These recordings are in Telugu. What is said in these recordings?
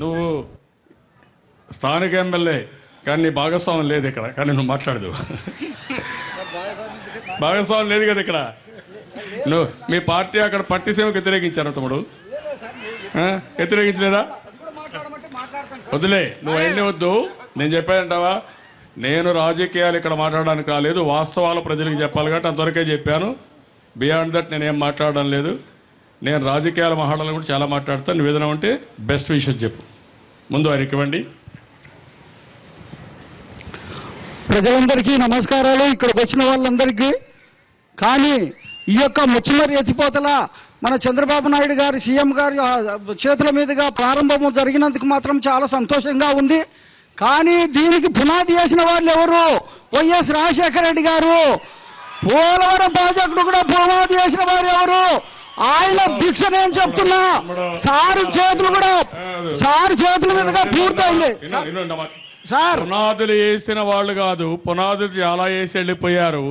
నువ్వు స్థానిక ఎమ్మెల్యే కానీ నీ భాగస్వామ్యం లేదు ఇక్కడ, కానీ నువ్వు మాట్లాడదు. భాగస్వామ్యం లేదు కదా ఇక్కడ. నువ్వు మీ పార్టీ అక్కడ పట్టిసీమకు వ్యతిరేకించారు తమ్ముడు, వ్యతిరేకించలేదా? వదిలే, నువ్వు అన్నీ వద్దు. నేను చెప్పానంటావా? నేను రాజకీయాలు ఇక్కడ మాట్లాడడానికి కాలేదు, వాస్తవాలు ప్రజలకు చెప్పాలి కాబట్టి అంతవరకే చెప్పాను. బియాండ్ దట్ నేనేం మాట్లాడడం లేదు. నేను రాజకీయాల మాట్లాడాలని కూడా చాలా మాట్లాడతాను. నువ్వు ఏదైనా ఉంటే బెస్ట్ విషయం చెప్పు. ముందు ఆయనకి ఇవ్వండి. ప్రజలందరికీ నమస్కారాలు, ఇక్కడికి వచ్చిన వాళ్ళందరికీ. కానీ ఈ యొక్క ముచ్చమరి ఎత్తిపోతల మన చంద్రబాబు నాయుడు గారి సీఎం గారి చేతుల మీదుగా ప్రారంభం జరిగినందుకు మాత్రం చాలా సంతోషంగా ఉంది. కానీ దీనికి పునాది వేసిన వాళ్ళు ఎవరు? వైఎస్ రాజశేఖర రెడ్డి గారు. పోలవరం ప్రాజెక్టు కూడా పునాది వేసిన వారు ఎవరు? ఆయన భిక్ష. నేను చెప్తున్నా, సారు చేతుల మీదుగా పూర్తయింది సార్. పునాదులు వేసిన వాళ్ళు కాదు, పునాదులు చాలా వేసి వెళ్ళిపోయారు.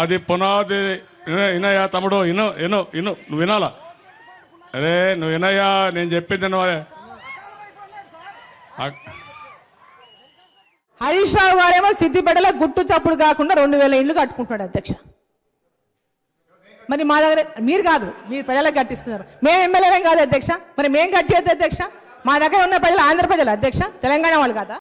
అది పునాది. వినయా తమ్ముడు, నువ్వు వినాలా? అరే నువ్వు వినయా, నేను చెప్పింది. హరీష్ రావు గారేమో సిద్దిపేటలో గుట్టు చప్పుడు కాకుండా 2000 ఇళ్లు కట్టుకుంటున్నాడు అధ్యక్ష. మరి మా దగ్గర మీరు కాదు, మీరు ప్రజలకు కట్టిస్తున్నారు. మేము ఎమ్మెల్యేలేం కాదు అధ్యక్ష. మరి మేము కట్టేది అధ్యక్ష. మా దగ్గర ఉన్న ప్రజలు ఆంధ్ర ప్రజలు అధ్యక్ష, తెలంగాణ వాళ్ళు కాదా?